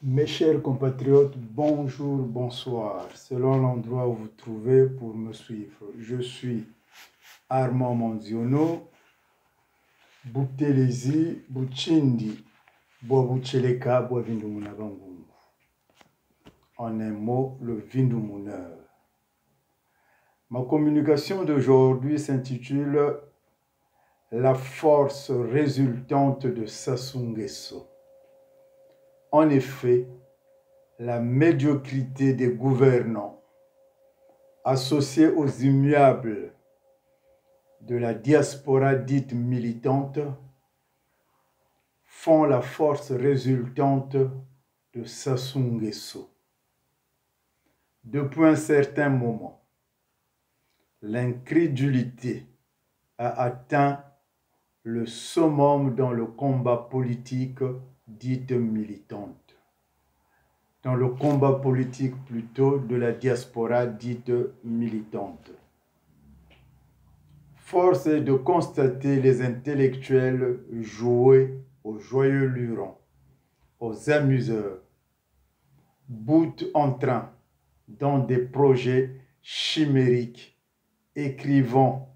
Mes chers compatriotes, bonjour, bonsoir, selon l'endroit où vous trouvez pour me suivre. Je suis Armand Monziono, Boutelezi, Bouchindi, Boabucheleka, Boavindumunabangungu. En un mot, le Vindoumouneur. Ma communication d'aujourd'hui s'intitule « La force résultante de Sassou Nguesso ». En effet, la médiocrité des gouvernants, associée aux immuables de la diaspora dite militante, font la force résultante de Sassou Nguesso. Depuis un certain moment, l'incrédulité a atteint le summum dans le combat politique dite militante. Dans le combat politique plutôt de la diaspora dite militante. Force est de constater les intellectuels jouer aux joyeux lurons, aux amuseurs, bout en train dans des projets chimériques, écrivant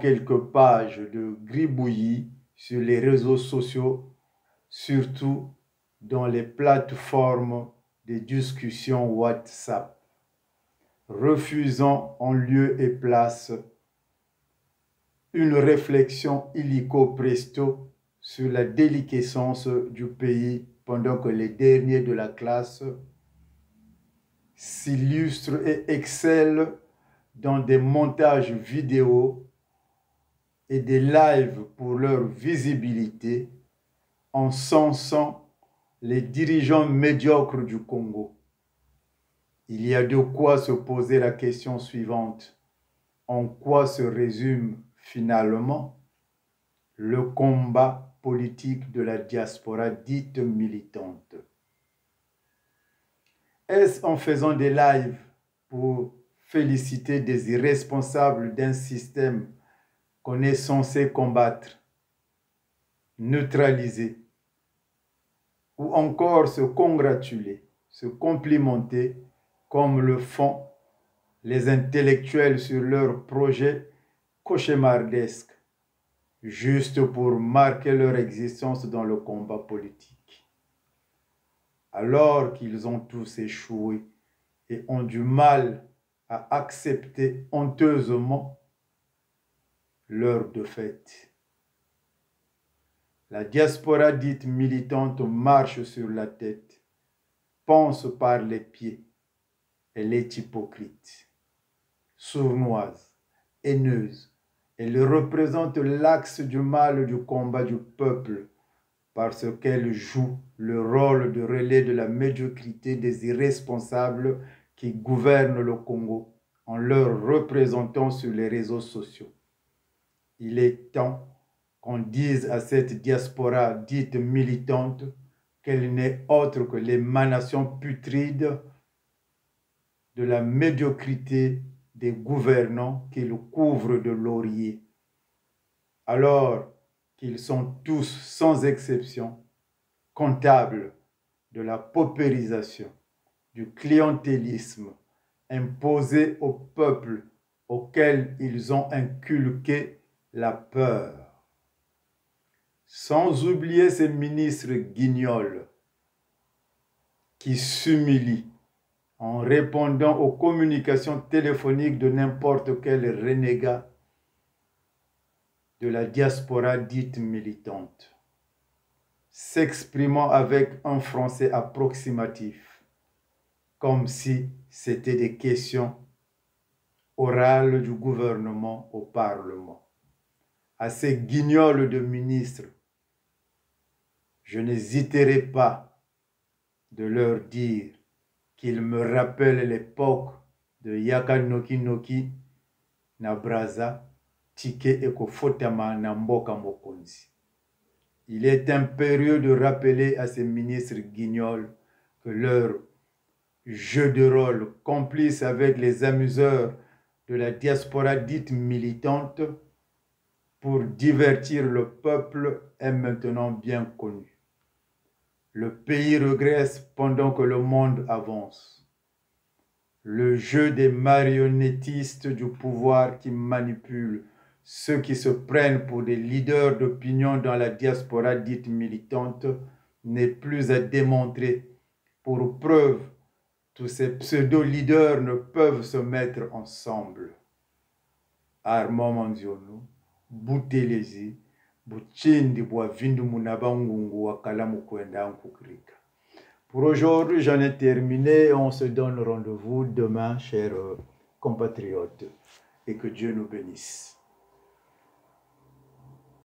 quelques pages de gribouillis sur les réseaux sociaux, surtout dans les plateformes de discussion WhatsApp, refusant en lieu et place une réflexion illico presto sur la déliquescence du pays pendant que les derniers de la classe s'illustrent et excellent dans des montages vidéo et des lives pour leur visibilité, en censant les dirigeants médiocres du Congo. Il y a de quoi se poser la question suivante. En quoi se résume finalement le combat politique de la diaspora dite militante? Est-ce en faisant des lives pour féliciter des irresponsables d'un système qu'on est censé combattre, neutraliser, ou encore se congratuler, se complimenter comme le font les intellectuels sur leurs projets cauchemardesques, juste pour marquer leur existence dans le combat politique. Alors qu'ils ont tous échoué et ont du mal à accepter honteusement leur défaite. La diaspora dite militante marche sur la tête, pense par les pieds. Elle est hypocrite, sournoise, haineuse. Elle représente l'axe du mal du combat du peuple parce qu'elle joue le rôle de relais de la médiocrité des irresponsables qui gouvernent le Congo en leur représentant sur les réseaux sociaux. Il est temps qu'on dise à cette diaspora dite militante qu'elle n'est autre que l'émanation putride de la médiocrité des gouvernants qui le couvrent de lauriers, alors qu'ils sont tous, sans exception, comptables de la paupérisation, du clientélisme imposé au peuple auquel ils ont inculqué la peur. Sans oublier ces ministres guignols qui s'humilient en répondant aux communications téléphoniques de n'importe quel renégat de la diaspora dite militante, s'exprimant avec un français approximatif, comme si c'était des questions orales du gouvernement au Parlement. À ces guignols de ministres, je n'hésiterai pas de leur dire qu'ils me rappellent l'époque de Yaka Noki Noki na Braza, Tike Eko Fotama na Mboka Mokonzi. Il est impérieux de rappeler à ces ministres guignols que leur jeu de rôle, complice avec les amuseurs de la diaspora dite militante, pour divertir le peuple est maintenant bien connu. Le pays régresse pendant que le monde avance. Le jeu des marionnettistes du pouvoir qui manipulent ceux qui se prennent pour des leaders d'opinion dans la diaspora dite militante n'est plus à démontrer. Pour preuve, tous ces pseudo-leaders ne peuvent se mettre ensemble. Armand Manziono, Boutelezi, Buchindi bwa vindu munabangungu wakalamu kwenda nkukrika. Pour aujourd'hui, j'en ai terminé. On se donne rendez-vous demain, chers compatriotes, et que Dieu nous bénisse.